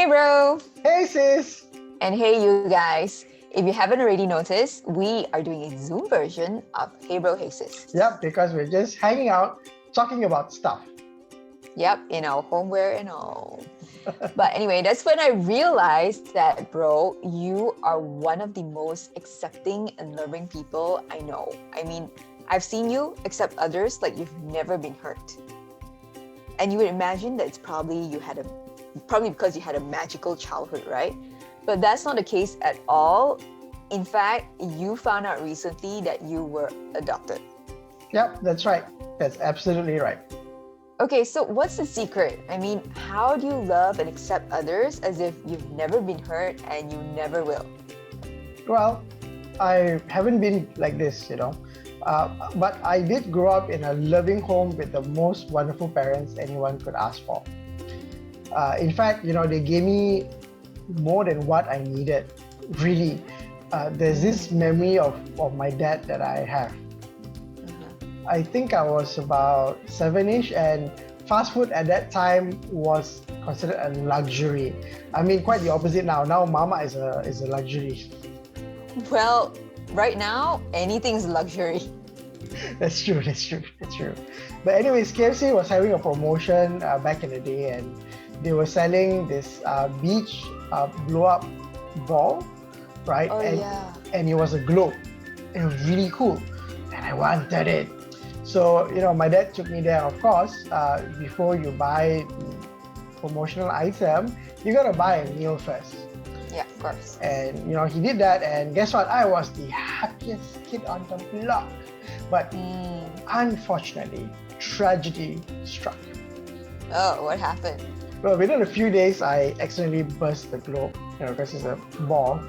bro! Hey sis! And hey you guys! If you haven't already noticed, we are doing a Zoom version of Hey Bro Hey Sis. Yep, because we're just hanging out, talking about stuff. Yep, in our homeware and all. But anyway, that's when I realized that, bro, you are one of the most accepting and loving people I know. I mean, I've seen you accept others like you've never been hurt. And you would imagine that it's probably because you had a magical childhood, right? But that's not the case at all. In fact, you found out recently that you were adopted. Yep, that's right. That's absolutely right. Okay, so what's the secret? I mean, how do you love and accept others as if you've never been hurt and you never will? Well, I haven't been like this, but I did grow up in a loving home with the most wonderful parents anyone could ask for. In fact, they gave me more than what I needed. Really, there's this memory of my dad that I have. I think I was about 7-ish, and fast food at that time was considered a luxury. I mean, quite the opposite now. Now, mama is a luxury. Well, right now, anything's luxury. That's true. But anyways, KFC was having a promotion back in the day, and they were selling this beach blow-up ball, right? Oh, and, yeah. And it was a globe. It was really cool, and I wanted it. So, my dad took me there. Of course, before you buy the promotional item, you gotta buy a meal first. Yeah, of course. And, he did that, and guess what? I was the happiest kid on the block. But unfortunately, tragedy struck. Oh, what happened? Well, within a few days, I accidentally burst the globe, because it's a ball.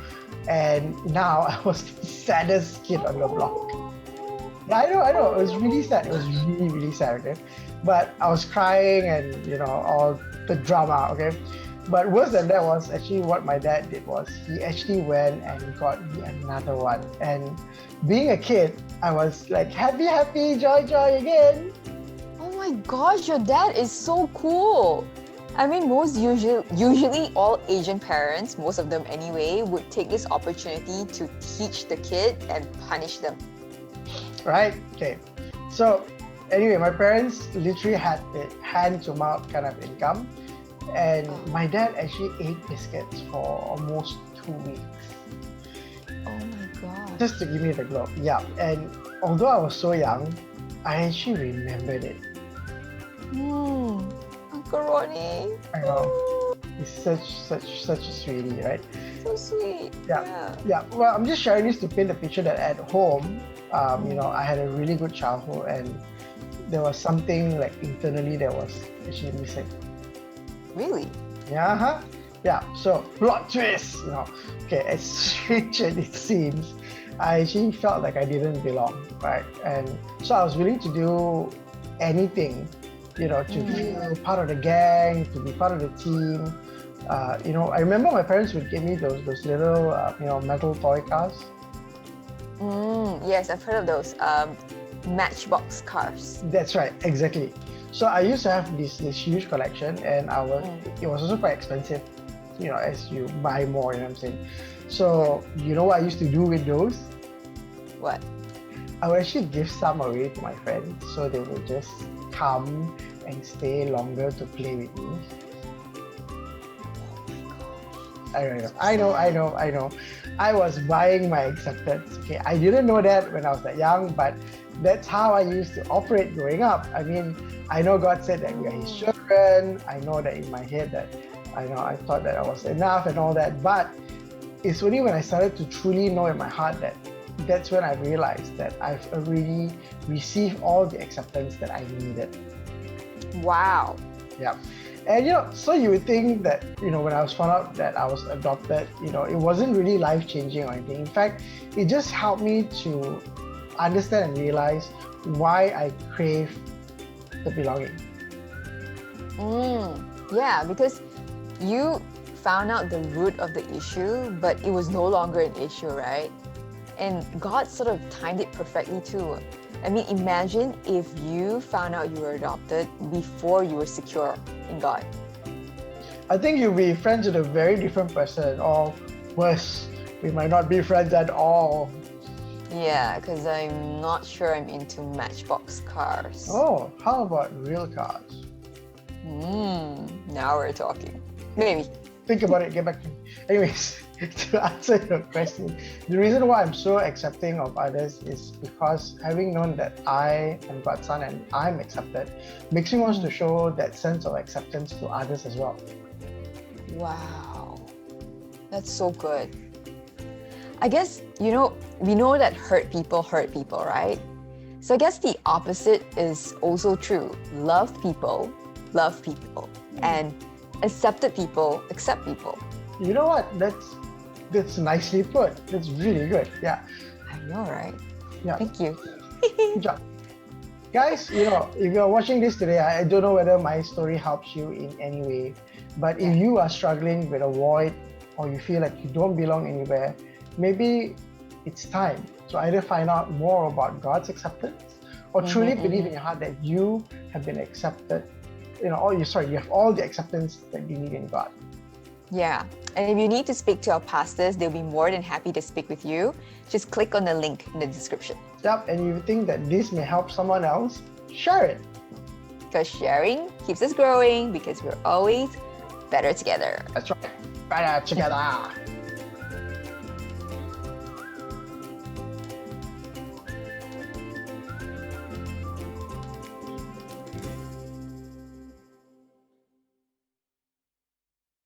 And now I was the saddest kid on the block. Yeah, I know. It was really sad. It was really, really sad, okay? But I was crying and, all the drama, okay? But worse than that was actually what my dad did was he actually went and got me another one. And being a kid, I was like, happy, joy again. Oh my gosh, your dad is so cool. I mean, usually all Asian parents, most of them anyway, would take this opportunity to teach the kid and punish them. Right? Okay. So anyway, my parents literally had a hand-to-mouth kind of income. And my dad actually ate biscuits for almost 2 weeks. Oh my god. Just to give me the globe. Yeah. And although I was so young, I actually remembered it. Uncle Ronnie. I know. He's such a sweetie, right? So sweet. Yeah. Well, I'm just sharing this to paint the picture that at home, I had a really good childhood, and there was something like internally that was actually missing. Really? Yeah. So plot twist. Okay, as strange as it seems, I actually felt like I didn't belong, right? And so I was willing to do anything, to feel part of the gang, to be part of the team. I remember my parents would give me those little, metal toy cars. Yes, I've heard of those. Matchbox cars. That's right, exactly. So I used to have this huge collection, and it was also quite expensive, as you buy more, you know what I'm saying? So, what I used to do with those? What? I would actually give some away to my friends, so they would just come and stay longer to play with me. I know. I was buying my acceptance. Okay, I didn't know that when I was that young, but that's how I used to operate growing up. I mean, I know God said that we are His children. I know that in my head that I thought that I was enough and all that. But it's only when I started to truly know in my heart that's when I realized that I've already received all the acceptance that I needed. Wow. Yeah. And so you would think that, when I was found out that I was adopted, it wasn't really life-changing or anything. In fact, it just helped me to understand and realize why I crave the belonging. Yeah, because you found out the root of the issue, but it was no longer an issue, right? And God sort of timed it perfectly too. I mean, imagine if you found out you were adopted before you were secure in God. I think you'll be friends with a very different person, or worse, we might not be friends at all. Yeah, because I'm not sure I'm into matchbox cars. Oh, how about real cars? Now we're talking. Maybe. Think about it, get back to me. Anyways, to answer your question, the reason why I'm so accepting of others is because having known that I am God's son and I'm accepted makes me want to show that sense of acceptance to others as well. Wow. That's so good. I guess, we know that hurt people, right? So I guess the opposite is also true. Love people, and accepted people, accept people. You know what? That's nicely put. That's really good. Yeah. I know, right? Yeah. Thank you. Good job. Guys, if you're watching this today, I don't know whether my story helps you in any way, but if you are struggling with a void or you feel like you don't belong anywhere, maybe it's time to either find out more about God's acceptance or truly believe in your heart that you have been accepted, you have all the acceptance that you need in God. Yeah. And if you need to speak to our pastors, they'll be more than happy to speak with you. Just click on the link in the description. Yep, and if you think that this may help someone else, share it. Because sharing keeps us growing, because we're always better together. That's right. Better together.